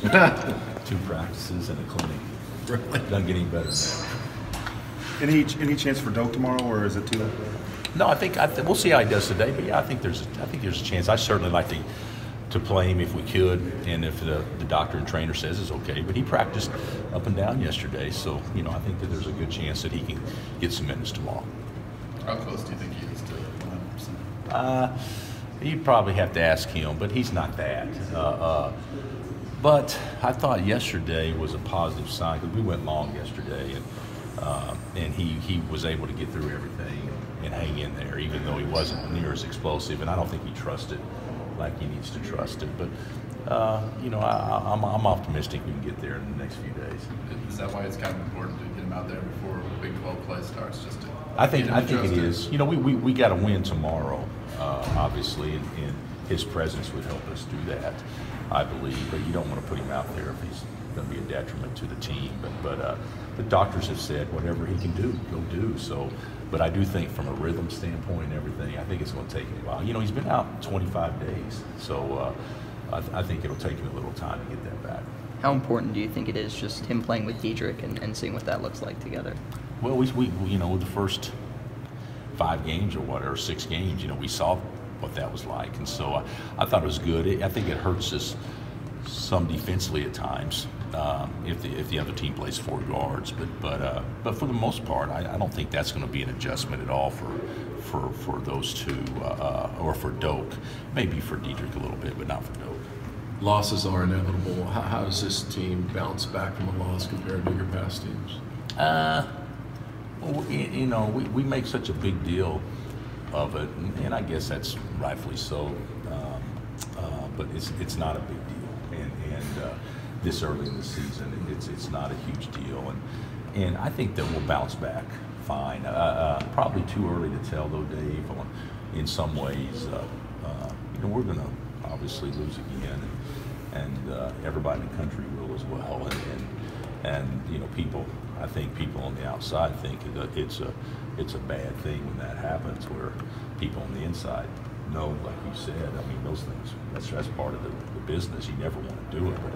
2 practices and a clinic. Really? Doesn't get any better than that. Any chance for Doak tomorrow, or is it too? No, I think we'll see how he does today. But yeah, I think there's a chance. I certainly like to play him if we could, and if the doctor and trainer says it's okay. But he practiced up and down yesterday, so I think that there's a good chance that he can get some minutes tomorrow. How close do you think he is to 100%? You'd probably have to ask him, but he's not that. But I thought yesterday was a positive sign because we went long yesterday, and he was able to get through everything and hang in there, even though he wasn't near as explosive. And I don't think he trusted like he needs to trust it. But I'm optimistic we can get there in the next few days. Is that why it's kind of important to get him out there before Big 12 play starts? Just to I think it is. We got to win tomorrow, obviously, and his presence would help us do that, I believe. But you don't want to put him out there if he's going to be a detriment to the team. But the doctors have said whatever he can do, he'll do. So, but I do think from a rhythm standpoint and everything, I think it's going to take him a while. He's been out 25 days, so I think it'll take him a little time to get that back. How important do you think it is just him playing with Diedrich and seeing what that looks like together? Well, we the first 5 games or whatever, 6 games, we saw what that was like, and so I thought it was good. I think it hurts us some defensively at times if the other team plays 4 guards, but for the most part, I don't think that's going to be an adjustment at all for those two or for Doak. Maybe for Diedrich a little bit, but not for Doak. Losses are inevitable. How does this team bounce back from a loss compared to your past teams? We make such a big deal of it, and I guess that's rightfully so. But it's not a big deal, and this early in the season, it's not a huge deal, and I think that we'll bounce back fine. Probably too early to tell, though, Dave. In some ways, we're going to obviously lose again, and everybody in the country will as well, and people. I think people on the outside think that it's a bad thing when that happens, where people on the inside know, like you said, those things, that's part of the business. You never want to do it, but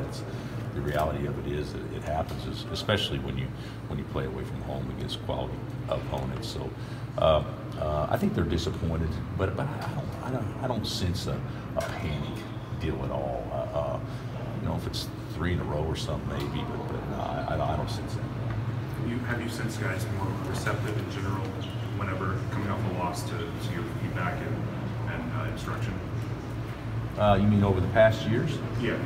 the reality of it is that it happens, especially when you play away from home against quality opponents. So I think they're disappointed, but I don't sense a panic deal at all. If it's 3 in a row or something, maybe, but no, I don't sense that. Have you sensed guys more receptive in general whenever coming off a loss to your feedback and instruction? You mean over the past years? Yeah.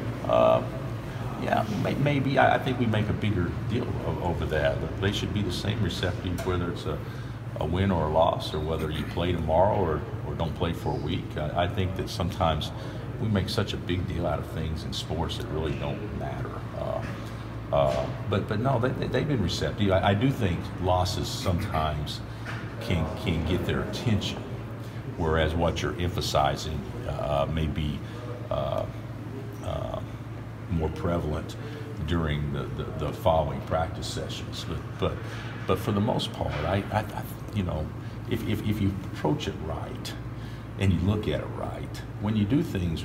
Yeah, maybe. I think we make a bigger deal over that. They should be the same receptive, whether it's a win or a loss, or whether you play tomorrow or don't play for a week. I think that sometimes we make such a big deal out of things in sports that really don't matter. But no, they've been receptive. I do think losses sometimes can get their attention, whereas what you're emphasizing may be more prevalent during the following practice sessions. But for the most part, if you approach it right and you look at it right, when you do things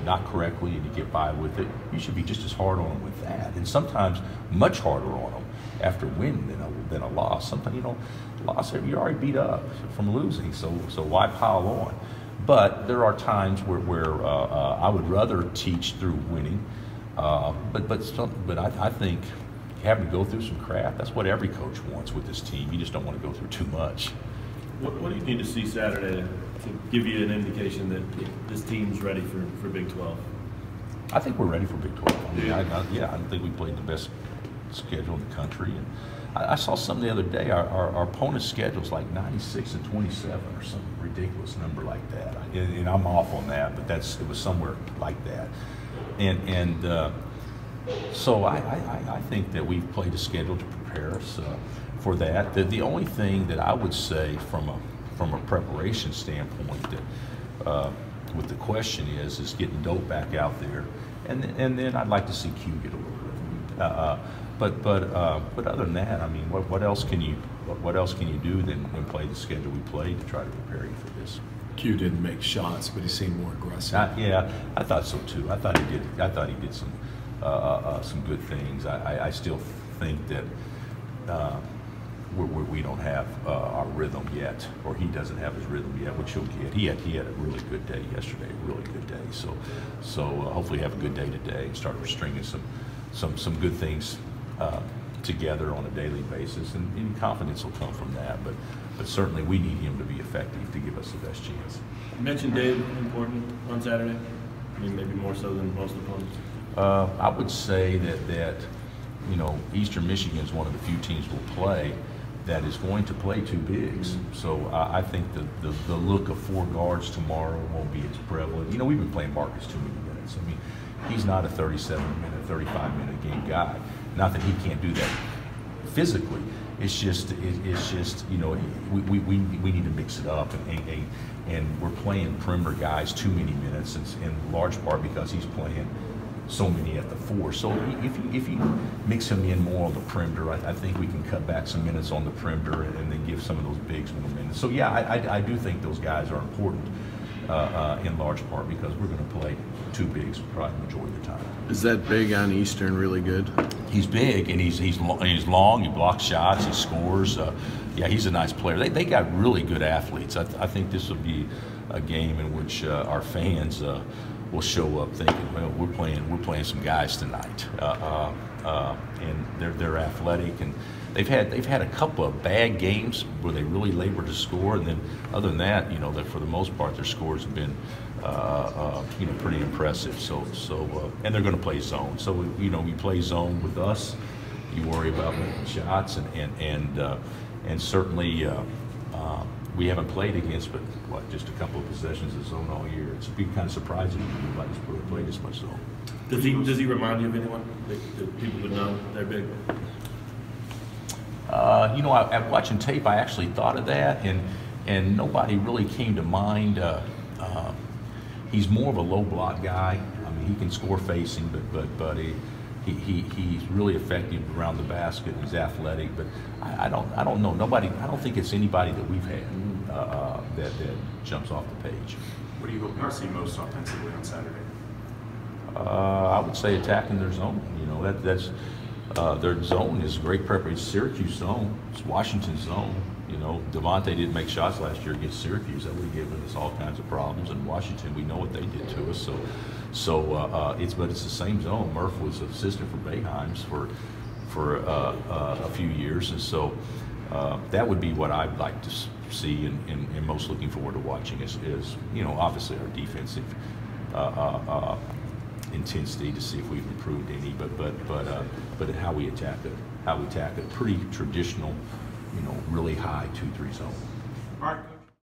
not correctly and you get by with it, you should be just as hard on them with that, and sometimes much harder on them after winning than a loss. Sometimes loss, you're already beat up from losing, so why pile on? But there are times where I would rather teach through winning, but I think having to go through some crap, that's what every coach wants with this team. You just don't want to go through too much. What do you need to see Saturday to give you an indication that this team's ready for Big 12? I think we're ready for Big 12. I think we played the best schedule in the country. And I saw something the other day. Our opponent's schedule is like 96 and 27 or some ridiculous number like that. And I'm off on that, but it was somewhere like that. And so I think that we've played a schedule to prepare us for that. The only thing that I would say from a preparation standpoint that with the question is getting Doak back out there, and then I'd like to see Q get a little bit. But other than that, what else can you do than play the schedule we played to try to prepare you for this? Q didn't make shots, but he seemed more aggressive. I thought so too. I thought he did some some good things. I still think that we don't have our rhythm yet, or he doesn't have his rhythm yet, which he'll get. He had a really good day yesterday, a really good day. So hopefully have a good day today and start stringing some good things together on a daily basis, and confidence will come from that. But certainly we need him to be effective to give us the best chance. You mentioned Dave important on Saturday. I mean, maybe more so than most opponents. I would say that Eastern Michigan is one of the few teams we'll play that is going to play two bigs. So I think the look of four guards tomorrow won't be as prevalent. We've been playing Marcus too many minutes. I mean, he's not a 37-minute, 35-minute game guy. Not that he can't do that physically. It's just we need to mix it up, and we're playing perimeter guys too many minutes, in large part because he's playing so many at the four. So if you mix him in more on the perimeter, I think we can cut back some minutes on the perimeter and then give some of those bigs more minutes. So yeah, I do think those guys are important in large part because we're going to play two bigs probably the majority of the time. Is that big on Eastern really good? He's big and he's long. He blocks shots. He scores. Yeah, he's a nice player. They got really good athletes. I think this will be a game in which our fans will show up thinking, well, we're playing some guys tonight, and they're athletic, and they've had a couple of bad games where they really labored to score, and then other than that, that for the most part their scores have been pretty impressive. So and they're going to play zone. So we play zone with us. You worry about making shots, and certainly. We haven't played against, but just a couple of possessions of zone all year. It's been kind of surprising that nobody's really played this much zone. Does he remind you of anyone that people would know they're big? Watching tape, I actually thought of that, and nobody really came to mind. He's more of a low block guy. I mean, he can score facing, but he's really effective around the basket. He's athletic, but I don't know. I don't think it's anybody that we've had that jumps off the page. What do you hope to see most offensively on Saturday? I would say attacking their zone. That's their zone is great preparation. Syracuse zone, it's Washington zone. Devontae didn't make shots last year against Syracuse. That would have given us all kinds of problems. In Washington, we know what they did to us. But it's the same zone. Murph was an assistant for Boeheim's for a few years, and so that would be what I'd like to see, and most looking forward to watching is obviously our defensive intensity to see if we've improved any, but how we attack it, pretty traditional, really high 2-3 zone. All right.